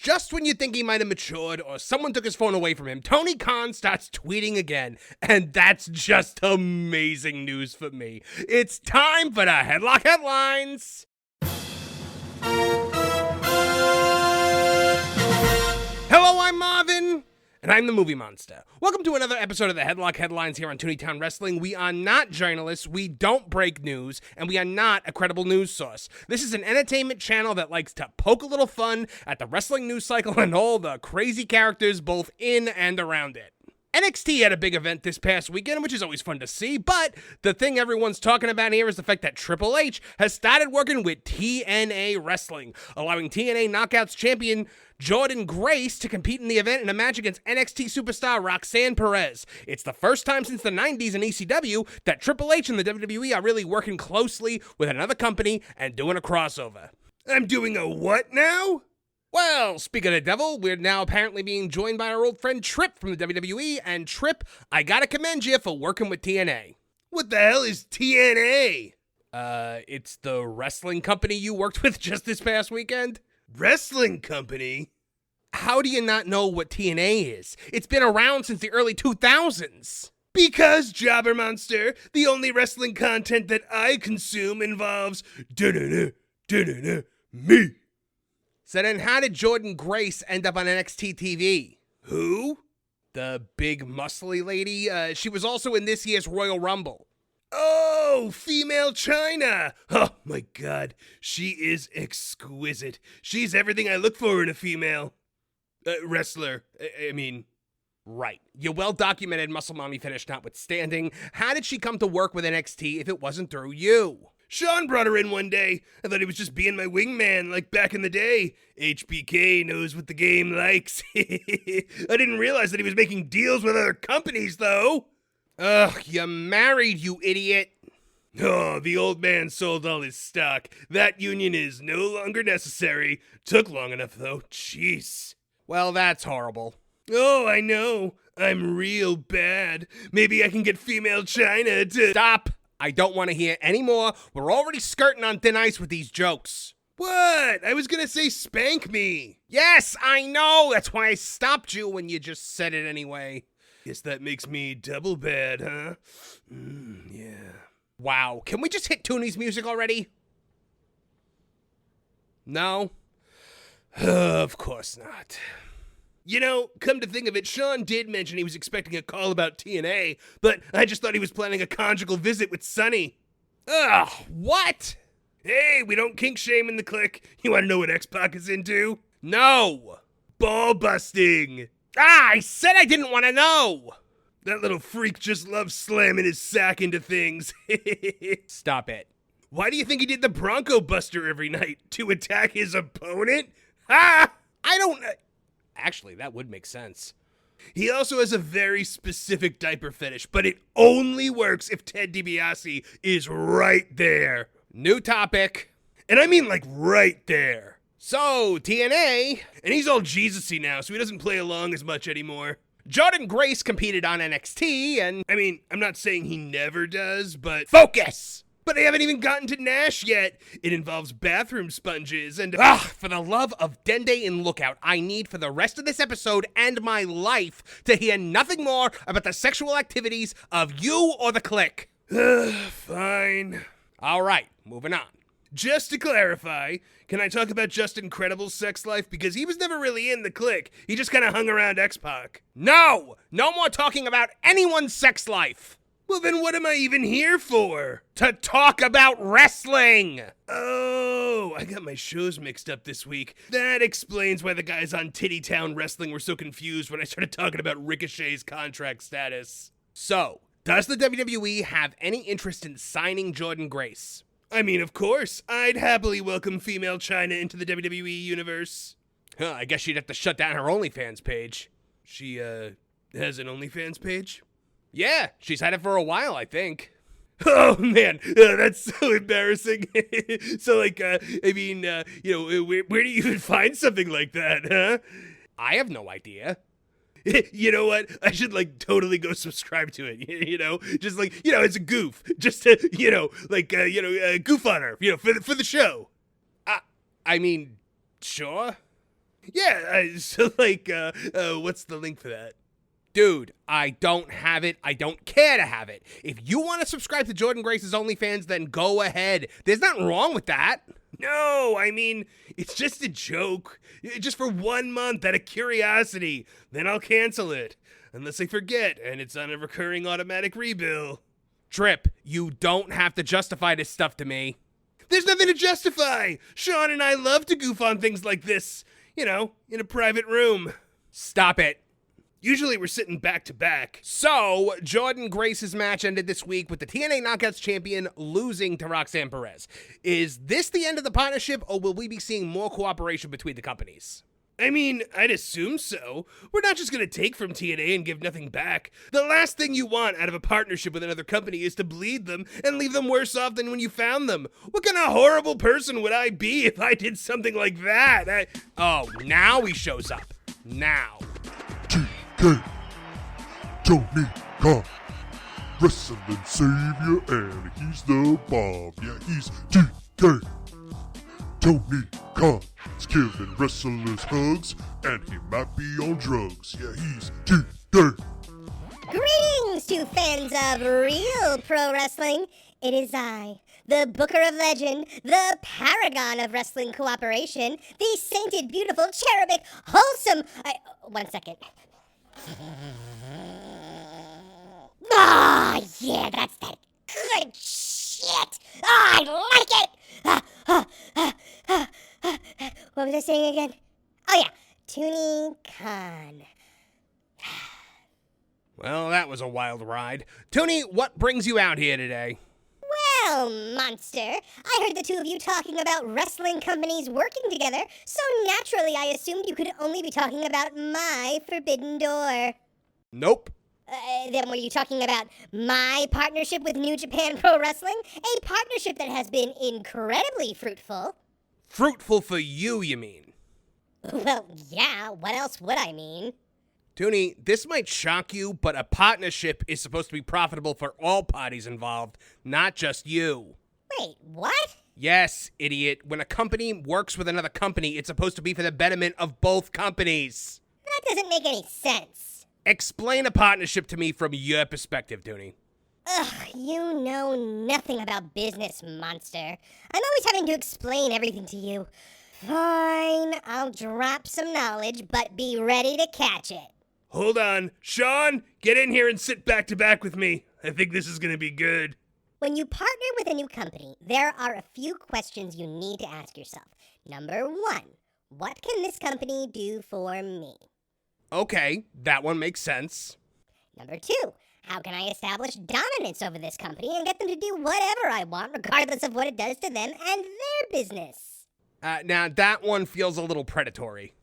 Just when you think he might have matured or someone took his phone away from him, Tony Khan starts tweeting again, and that's just amazing news for me. It's time for the Headlock Headlines! Hello, I'm Marvin, and I'm the Movie Monster. Welcome to another episode of the Headlock Headlines here on Tooney Wrestling. We are not journalists, we don't break news, and we are not a credible news source. This is an entertainment channel that likes to poke a little fun at the wrestling news cycle and all the crazy characters both in and around it. NXT had a big event this past weekend, which is always fun to see, but the thing everyone's talking about here is the fact that Triple H has started working with TNA Wrestling, allowing TNA Knockouts champion Jordynne Grace to compete in the event in a match against NXT superstar Roxanne Perez. It's the first time since the 90s in ECW that Triple H and the WWE are really working closely with another company and doing a crossover. I'm doing a what now? Well, speaking of the devil, we're now apparently being joined by our old friend Trip from the WWE, and Trip, I gotta commend you for working with TNA. What the hell is TNA? It's the wrestling company you worked with just this past weekend? Wrestling company? How do you not know what TNA is? It's been around since the early 2000s. Because, Jobber Monster, the only wrestling content that I consume involves me. So then how did Jordynne Grace end up on NXT TV? Who? The big muscly lady? She was also in this year's Royal Rumble. Oh, female China. Oh my God, she is exquisite. She's everything I look for in a female wrestler. I mean, right. Your well-documented muscle mommy finish notwithstanding, how did she come to work with NXT if it wasn't through you? Sean brought her in one day. I thought he was just being my wingman like back in the day. HBK knows what the game likes. I didn't realize that he was making deals with other companies, though. Ugh, you're married, you idiot. Oh, the old man sold all his stock. That union is no longer necessary. Took long enough, though. Jeez. Well, that's horrible. Oh, I know. I'm real bad. Maybe I can get female China to— Stop. I don't want to hear any more. We're already skirting on thin ice with these jokes. What? I was gonna say spank me. Yes, I know. That's why I stopped you when you just said it anyway. Guess that makes me double bad, huh? Yeah. Wow. Can we just hit Tooney's music already? No? Of course not. You know, come to think of it, Sean did mention he was expecting a call about TNA, but I just thought he was planning a conjugal visit with Sunny. Ugh, what? Hey, we don't kink shame in the clique. You want to know what X-Pac is into? No. Ball busting. Ah, I said I didn't want to know. That little freak just loves slamming his sack into things. Stop it. Why do you think he did the Bronco Buster every night? To attack his opponent? Ha! I don't— Actually, that would make sense. He also has a very specific diaper fetish, but it only works if Ted DiBiase is right there. New topic. And I mean like right there. So, TNA, and he's all Jesus-y now, so he doesn't play along as much anymore. Jordynne Grace competed on NXT, and I mean, I'm not saying he never does, but— Focus! But they haven't even gotten to Nash yet. It involves bathroom sponges and— for the love of Dende and Lookout, I need for the rest of this episode and my life to hear nothing more about the sexual activities of you or the clique. Fine. All right, moving on. Just to clarify, can I talk about Justin Incredible's sex life? Because he was never really in the clique. He just kind of hung around X-Pac. No! No more talking about anyone's sex life. Well, then what am I even here for? To talk about wrestling! Oh, I got my shows mixed up this week. That explains why the guys on Titty Town Wrestling were so confused when I started talking about Ricochet's contract status. So, does the WWE have any interest in signing Jordynne Grace? I mean, of course. I'd happily welcome female China into the WWE universe. I guess she'd have to shut down her OnlyFans page. She, has an OnlyFans page? Yeah, she's had it for a while, I think. Oh, man, that's so embarrassing. So, like, I mean, where do you even find something like that, huh? I have no idea. You know what? I should, like, totally go subscribe to it, you know? Just, like, you know, it's a goof. Just to, goof on her, for the show. I mean, sure. Yeah, what's the link for that? Dude, I don't have it. I don't care to have it. If you want to subscribe to Jordan Grace's OnlyFans, then go ahead. There's nothing wrong with that. No, I mean, it's just a joke. Just for 1 month out of curiosity. Then I'll cancel it. Unless I forget, and it's on a recurring automatic rebill. Trip, you don't have to justify this stuff to me. There's nothing to justify. Sean and I love to goof on things like this. You know, in a private room. Stop it. Usually we're sitting back to back. So, Jordan Grace's match ended this week with the TNA Knockouts champion losing to Roxanne Perez. Is this the end of the partnership, or will we be seeing more cooperation between the companies? I mean, I'd assume so. We're not just gonna take from TNA and give nothing back. The last thing you want out of a partnership with another company is to bleed them and leave them worse off than when you found them. What kind of horrible person would I be if I did something like that? Oh, now he shows up. Now. TK, Tooney Khan, wrestling savior, and he's the bomb. Yeah, he's TK, Tooney Khan. He's giving wrestlers hugs, and he might be on drugs. Yeah, he's TK. Greetings to fans of real pro wrestling. It is I, the Booker of Legend, the paragon of wrestling cooperation, the sainted, beautiful, cherubic, wholesome... 1 second. Ah, yeah, that's that good shit. I like it. What was I saying again? Oh, yeah. Tooney Khan. Well, that was a wild ride. Tooney, what brings you out here today? Well, Monster, I heard the two of you talking about wrestling companies working together, so naturally I assumed you could only be talking about my Forbidden Door. Nope. Then were you talking about my partnership with New Japan Pro Wrestling? A partnership that has been incredibly fruitful. Fruitful for you, you mean? Well, yeah, what else would I mean? Tooney, this might shock you, but a partnership is supposed to be profitable for all parties involved, not just you. Wait, what? Yes, idiot. When a company works with another company, it's supposed to be for the betterment of both companies. That doesn't make any sense. Explain a partnership to me from your perspective, Tooney. Ugh, you know nothing about business, Monster. I'm always having to explain everything to you. Fine, I'll drop some knowledge, but be ready to catch it. Hold on. Sean, get in here and sit back to back with me. I think this is gonna be good. When you partner with a new company, there are a few questions you need to ask yourself. Number 1, what can this company do for me? Okay, that one makes sense. Number 2, how can I establish dominance over this company and get them to do whatever I want, regardless of what it does to them and their business? Now, that one feels a little predatory.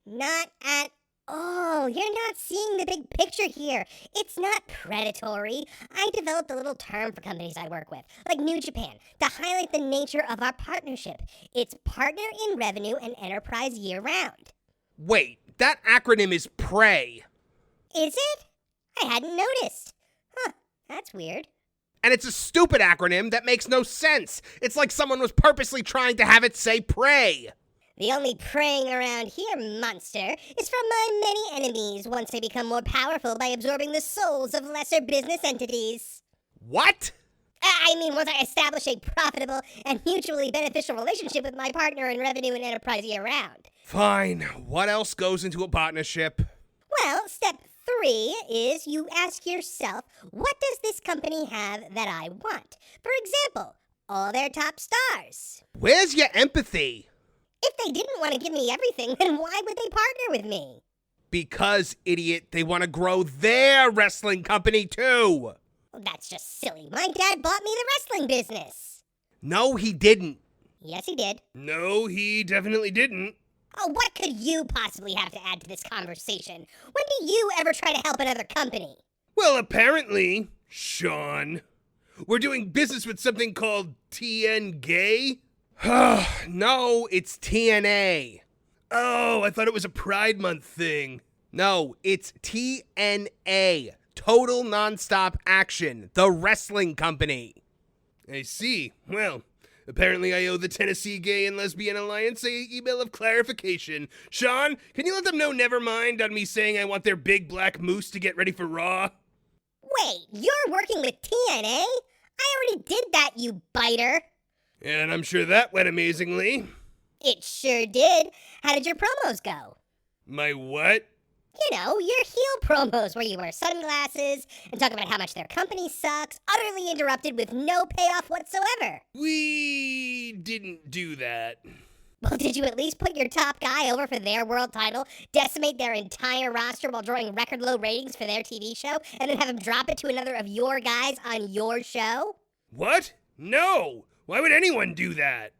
Not at all. You're not seeing the big picture here. It's not predatory. I developed a little term for companies I work with, like New Japan, to highlight the nature of our partnership. It's partner in revenue and enterprise year-round. Wait, that acronym is PRAY. Is it? I hadn't noticed. Huh, that's weird. And it's a stupid acronym that makes no sense. It's like someone was purposely trying to have it say PRAY. The only preying around here, Monster, is from my many enemies once they become more powerful by absorbing the souls of lesser business entities. What? I mean, once I establish a profitable and mutually beneficial relationship with my partner in revenue and enterprise year-round. Fine. What else goes into a partnership? Well, step 3 is you ask yourself, what does this company have that I want? For example, all their top stars. Where's your empathy? If they didn't want to give me everything, then why would they partner with me? Because, idiot, they want to grow their wrestling company too. That's just silly. My dad bought me the wrestling business. No, he didn't. Yes, he did. No, he definitely didn't. Oh, what could you possibly have to add to this conversation? When do you ever try to help another company? Well, apparently, Sean, we're doing business with something called TN Gay. No, it's TNA. Oh, I thought it was a Pride Month thing. No, it's TNA. Total Nonstop Action, the wrestling company. I see. Well, Apparently, I owe the Tennessee Gay and Lesbian Alliance a email of clarification. Sean, can you let them know never mind on me saying I want their big black moose to get ready for Raw? Wait, you're working with TNA? I already did that, you biter. And I'm sure that went amazingly. It sure did. How did your promos go? My what? You know, your heel promos where you wear sunglasses and talk about how much their company sucks, utterly interrupted with no payoff whatsoever. We didn't do that. Well, did you at least put your top guy over for their world title, decimate their entire roster while drawing record low ratings for their TV show, and then have him drop it to another of your guys on your show? What? No! Why would anyone do that?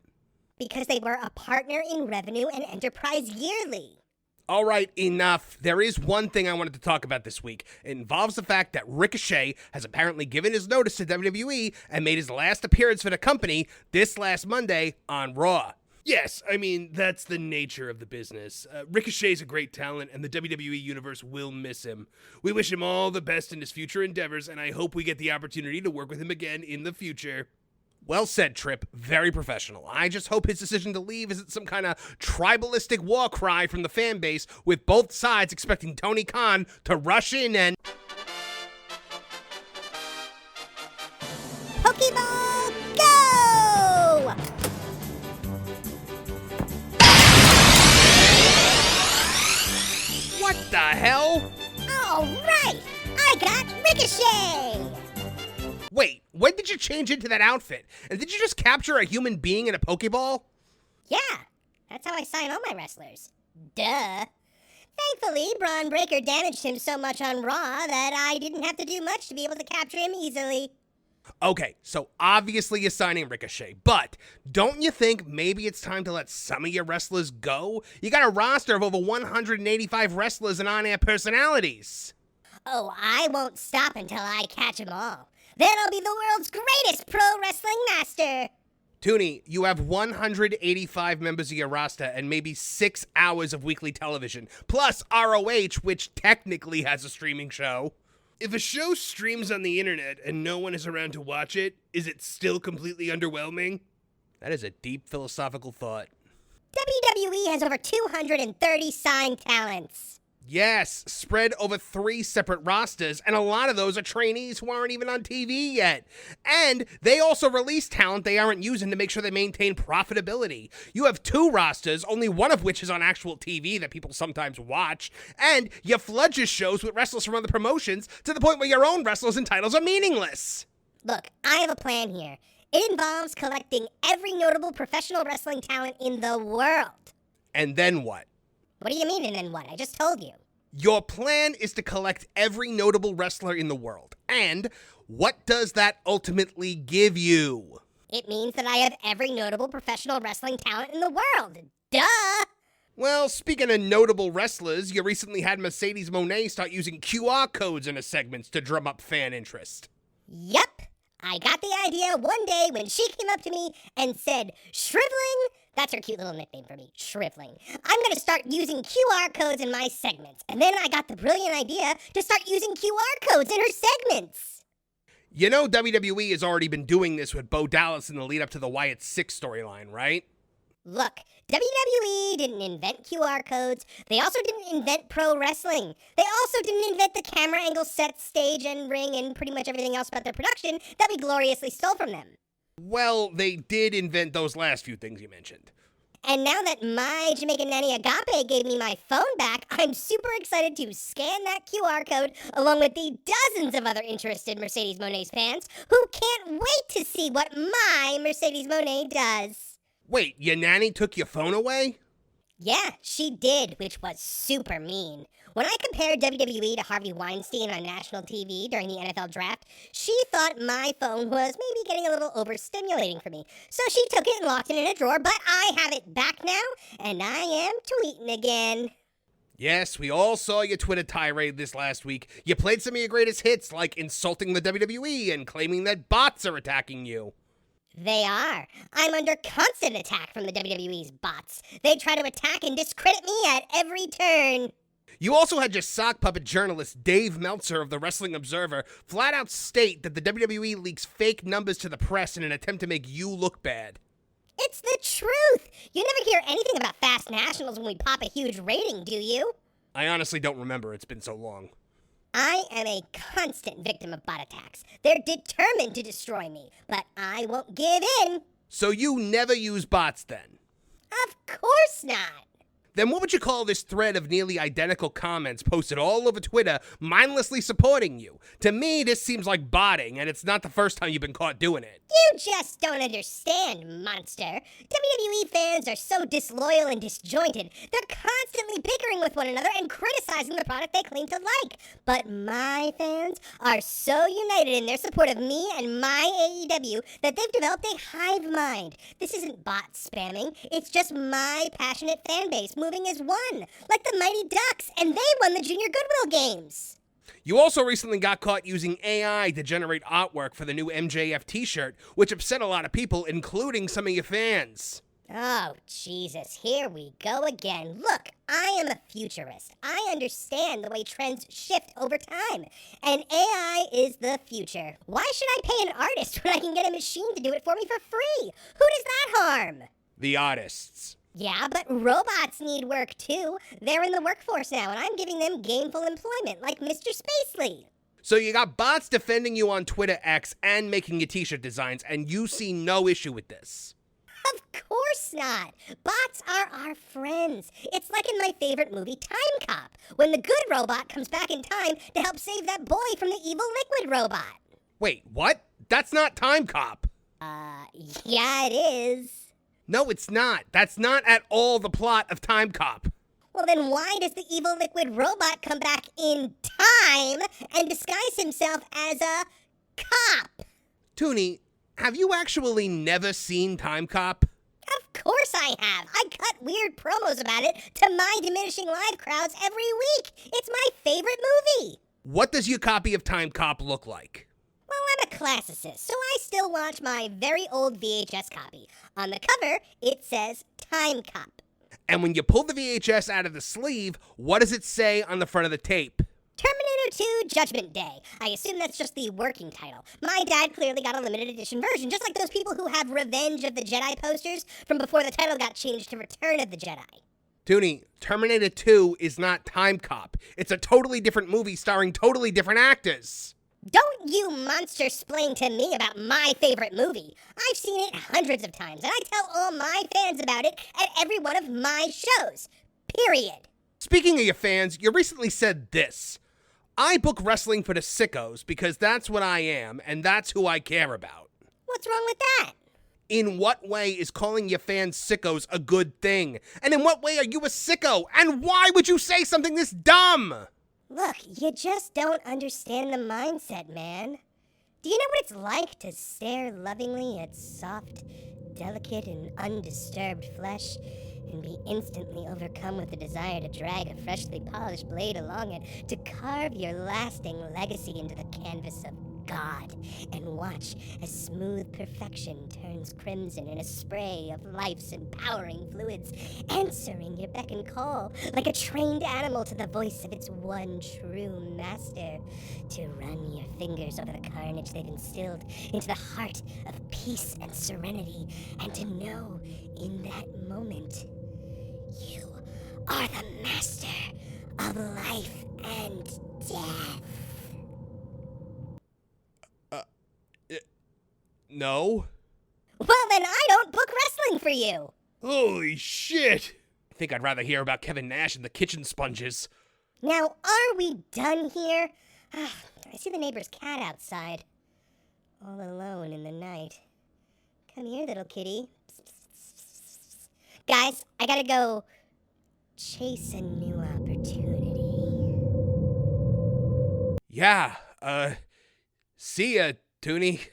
Because they were a partner in revenue and enterprise yearly. All right, enough. There is one thing I wanted to talk about this week. It involves the fact that Ricochet has apparently given his notice to WWE and made his last appearance for the company this last Monday on Raw. Yes, I mean, that's the nature of the business. Ricochet's a great talent, and the WWE Universe will miss him. We wish him all the best in his future endeavors, and I hope we get the opportunity to work with him again in the future. Well said, Trip. Very professional. I just hope his decision to leave isn't some kind of tribalistic war cry from the fan base, with both sides expecting Tony Khan to rush in and... Pokeball, go! What the hell? All right, I got Ricochet! Wait, when did you change into that outfit? And did you just capture a human being in a Pokeball? Yeah, that's how I sign all my wrestlers. Duh. Thankfully, Braun Breaker damaged him so much on Raw that I didn't have to do much to be able to capture him easily. Okay, so obviously you're signing Ricochet, but don't you think maybe it's time to let some of your wrestlers go? You got a roster of over 185 wrestlers and on-air personalities. Oh, I won't stop until I catch them all. Then I'll be the world's greatest pro wrestling master. Tooney, you have 185 members of your roster and maybe 6 hours of weekly television, plus ROH, which technically has a streaming show. If a show streams on the internet and no one is around to watch it, is it still completely underwhelming? That is a deep philosophical thought. WWE has over 230 signed talents. Yes, spread over 3 separate rosters, and a lot of those are trainees who aren't even on TV yet. And they also release talent they aren't using to make sure they maintain profitability. You have 2 rosters, only one of which is on actual TV that people sometimes watch, and you flood your shows with wrestlers from other promotions to the point where your own wrestlers and titles are meaningless. Look, I have a plan here. It involves collecting every notable professional wrestling talent in the world. And then what? What do you mean, and then what? I just told you. Your plan is to collect every notable wrestler in the world. And what does that ultimately give you? It means that I have every notable professional wrestling talent in the world. Duh! Well, speaking of notable wrestlers, you recently had Mercedes Moné start using QR codes in her segments to drum up fan interest. Yup. I got the idea one day when she came up to me and said, "Shriveling," that's her cute little nickname for me, Shriveling, "I'm going to start using QR codes in my segments." And then I got the brilliant idea to start using QR codes in her segments. You know WWE has already been doing this with Bo Dallas in the lead up to the Wyatt Six storyline, right? Look, WWE didn't invent QR codes. They also didn't invent pro wrestling. They also didn't invent the camera angle, set, stage, and ring, and pretty much everything else about their production that we gloriously stole from them. Well, they did invent those last few things you mentioned. And now that my Jamaican nanny Agape gave me my phone back, I'm super excited to scan that QR code along with the dozens of other interested Mercedes Moné's fans who can't wait to see what my Mercedes Moné does. Wait, your nanny took your phone away? Yeah, she did, which was super mean. When I compared WWE to Harvey Weinstein on national TV during the NFL draft, she thought my phone was maybe getting a little overstimulating for me. So she took it and locked it in a drawer, but I have it back now, and I am tweeting again. Yes, we all saw your Twitter tirade this last week. You played some of your greatest hits, like insulting the WWE and claiming that bots are attacking you. They are. I'm under constant attack from the WWE's bots. They try to attack and discredit me at every turn. You also had your sock puppet journalist, Dave Meltzer of the Wrestling Observer, flat out state that the WWE leaks fake numbers to the press in an attempt to make you look bad. It's the truth. You never hear anything about fast nationals when we pop a huge rating, do you? I honestly don't remember. It's been so long. I am a constant victim of bot attacks. They're determined to destroy me, but I won't give in. So you never use bots then? Of course not. Then what would you call this thread of nearly identical comments posted all over Twitter mindlessly supporting you? To me, this seems like botting, and it's not the first time you've been caught doing it. You just don't understand, monster. WWE fans are so disloyal and disjointed. They're constantly bickering with one another and criticizing the product they claim to like. But my fans are so united in their support of me and my AEW that they've developed a hive mind. This isn't bot spamming. It's just my passionate fan base moving as one, like the Mighty Ducks, and they won the Junior Goodwill Games. You also recently got caught using AI to generate artwork for the new MJF t-shirt, which upset a lot of people, including some of your fans. Oh, Jesus, here we go again. Look, I am a futurist. I understand the way trends shift over time, and AI is the future. Why should I pay an artist when I can get a machine to do it for me for free? Who does that harm? The artists. Yeah, but robots need work too. They're in the workforce now, and I'm giving them gainful employment, like Mr. Spacely. So you got bots defending you on Twitter X and making your t-shirt designs, and you see no issue with this. Of course not. Bots are our friends. It's like in my favorite movie, Time Cop, when the good robot comes back in time to help save that boy from the evil liquid robot. Wait, what? That's not Time Cop. Yeah, it is. No, it's not. That's not at all the plot of Time Cop. Well, then why does the evil liquid robot come back in time and disguise himself as a cop? Tooney, have you actually never seen Time Cop? Of course I have. I cut weird promos about it to my diminishing live crowds every week. It's my favorite movie. What does your copy of Time Cop look like? Well, I'm a classicist, so I still watch my very old VHS copy. On the cover, it says Time Cop. And when you pull the VHS out of the sleeve, what does it say on the front of the tape? Terminator 2 Judgment Day. I assume that's just the working title. My dad clearly got a limited edition version, just like those people who have Revenge of the Jedi posters from before the title got changed to Return of the Jedi. Tooney, Terminator 2 is not Time Cop. It's a totally different movie starring totally different actors. Don't you monster-splain to me about my favorite movie. I've seen it hundreds of times, and I tell all my fans about it at every one of my shows. Period. Speaking of your fans, you recently said this. I book wrestling for the sickos because that's what I am, and that's who I care about. What's wrong with that? In what way is calling your fans sickos a good thing? And in what way are you a sicko? And why would you say something this dumb? Look, you just don't understand the mindset, man. Do you know what it's like to stare lovingly at soft, delicate, and undisturbed flesh and be instantly overcome with the desire to drag a freshly polished blade along it to carve your lasting legacy into the canvas of God and watch as smooth perfection turns crimson in a spray of life's empowering fluids, answering your beck and call like a trained animal to the voice of its one true master, to run your fingers over the carnage they've instilled into the heart of peace and serenity, and to know in that moment you are the master of life and death. No. Well, then I don't book wrestling for you. Holy shit! I think I'd rather hear about Kevin Nash and the kitchen sponges. Now, are we done here? I see the neighbor's cat outside. All alone in the night. Come here, little kitty. Guys, I gotta go chase a new opportunity. Yeah, see ya, Tooney.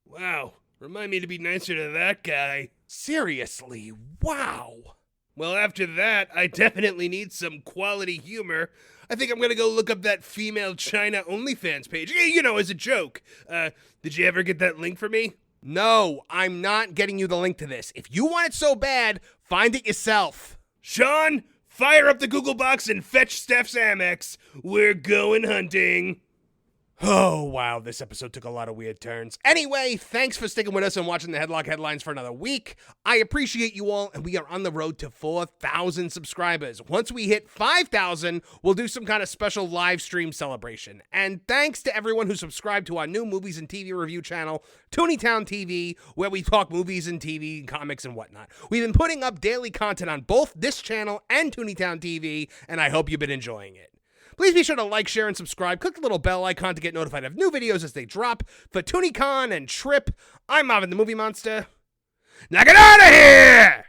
Wow, remind me to be nicer to that guy. Seriously, wow. Well, after that, I definitely need some quality humor. I think I'm gonna go look up that female China OnlyFans page. You know, as a joke. Did you ever get that link for me? No, I'm not getting you the link to this. If you want it so bad, find it yourself. Sean, fire up the Google box and fetch Steph's Amex. We're going hunting. Oh, wow, this episode took a lot of weird turns. Anyway, thanks for sticking with us and watching the Headlock Headlines for another week. I appreciate you all, and we are on the road to 4,000 subscribers. Once we hit 5,000, we'll do some kind of special live stream celebration. And thanks to everyone who subscribed to our new movies and TV review channel, Tooneytown TV, where we talk movies and TV and comics and whatnot. We've been putting up daily content on both this channel and Tooneytown TV, and I hope you've been enjoying it. Please be sure to like, share, and subscribe. Click the little bell icon to get notified of new videos as they drop. For Tooney Khan and Trip, I'm Marvin the Movie Monster. Now get out of here!